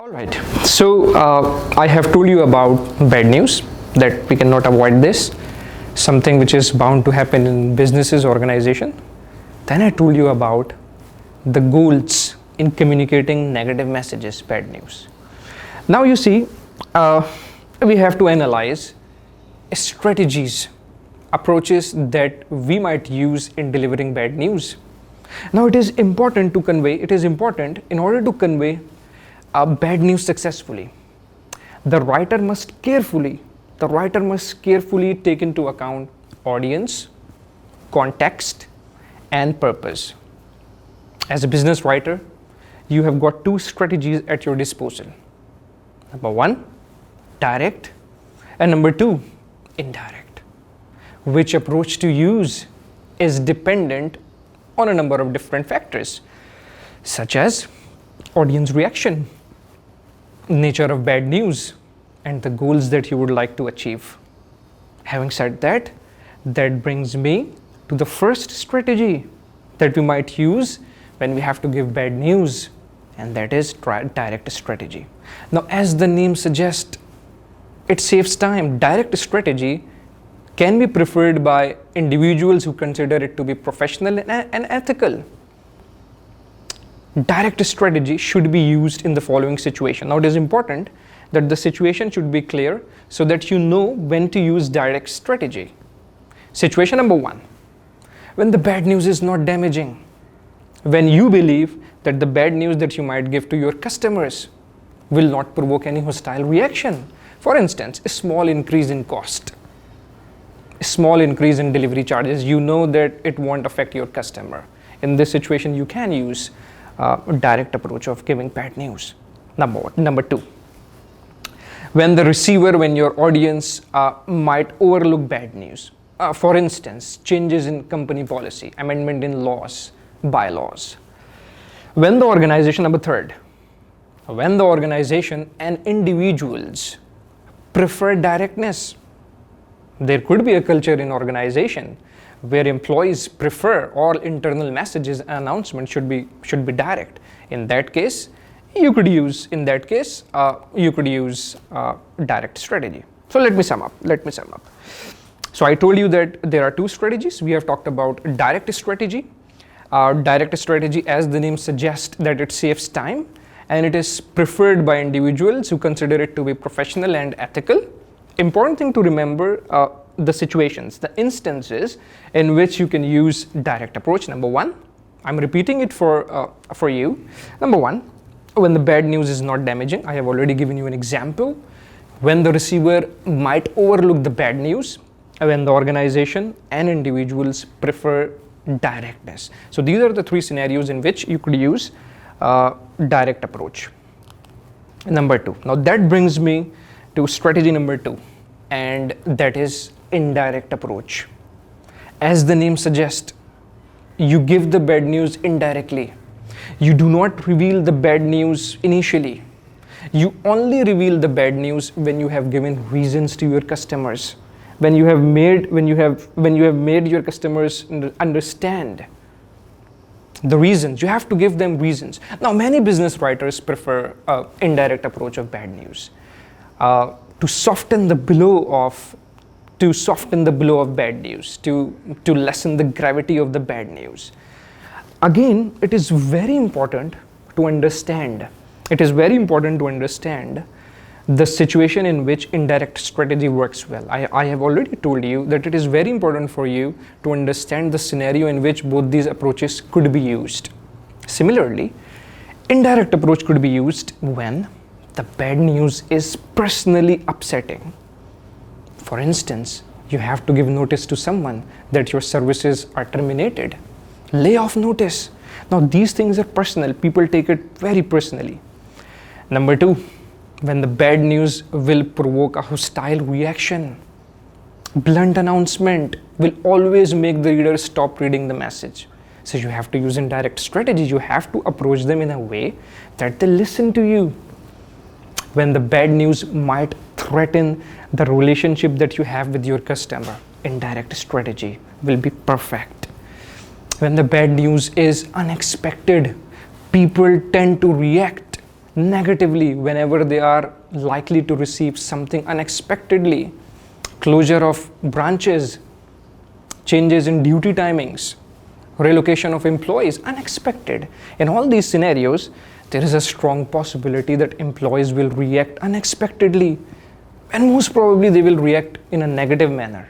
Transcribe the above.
All right, so I have told you about bad news, that we cannot avoid this, something which is bound to happen in businesses, organization. Then I told you about the goals in communicating negative messages, bad news. Now you see, we have to analyze strategies, approaches that we might use in delivering bad news. Now it is important in order to convey bad news successfully. The writer must carefully take into account audience, context, and purpose. As a business writer, you have got two strategies at your disposal. Number one, direct, and number two, indirect. Which approach to use is dependent on a number of different factors, such as audience reaction, nature of bad news, and the goals that you would like to achieve. Having said that, that brings me to the first strategy that we might use when we have to give bad news, and that is direct strategy. Now, as the name suggests, it saves time. Direct strategy can be preferred by individuals who consider it to be professional and ethical. Direct strategy should be used in the following situation. Now, it is important that the situation should be clear so that you know when to use direct strategy. Situation number one, when the bad news is not damaging, when you believe that the bad news that you might give to your customers will not provoke any hostile reaction. For instance, a small increase in cost, a small increase in delivery charges, you know that it won't affect your customer. In this situation, you can use a direct approach of giving bad news. Number two, when your audience might overlook bad news. For instance, changes in company policy, amendment in laws, bylaws. When the organization and individuals prefer directness. There could be a culture in organization where employees prefer all internal messages and announcements should be direct. In that case, you could use direct strategy. So let me sum up. So I told you that there are two strategies. We have talked about direct strategy. Direct strategy, as the name suggests, that it saves time and it is preferred by individuals who consider it to be professional and ethical. Important thing to remember, the situations, the instances in which you can use direct approach. Number one, I'm repeating it for you. Number one, when the bad news is not damaging. I have already given you an example. When the receiver might overlook the bad news, when the organization and individuals prefer directness. So these are the three scenarios in which you could use direct approach. Number two. Now that brings me to strategy number two, and that is indirect approach. As the name suggests, you give the bad news indirectly. You do not reveal the bad news initially. You only reveal the bad news when you have given reasons to your customers, when you have made your customers understand the reasons. You have to give them reasons. Now, many business writers prefer indirect approach of bad news to soften the blow of bad news, to lessen the gravity of the bad news. Again, it is very important to understand the situation in which indirect strategy works well. I have already told you that it is very important for you to understand the scenario in which both these approaches could be used. Similarly, indirect approach could be used when the bad news is personally upsetting. For instance, you have to give notice to someone that your services are terminated. Layoff notice. Now these things are personal. People take it very personally. Number two, when the bad news will provoke a hostile reaction. Blunt announcement will always make the reader stop reading the message. So you have to use indirect strategy. You have to approach them in a way that they listen to you. When the bad news might threaten the relationship that you have with your customer, indirect strategy will be perfect. When the bad news is unexpected, people tend to react negatively whenever they are likely to receive something unexpectedly. Closure of branches, changes in duty timings, relocation of employees, unexpected. In all these scenarios, there is a strong possibility that employees will react unexpectedly, and most probably they will react in a negative manner.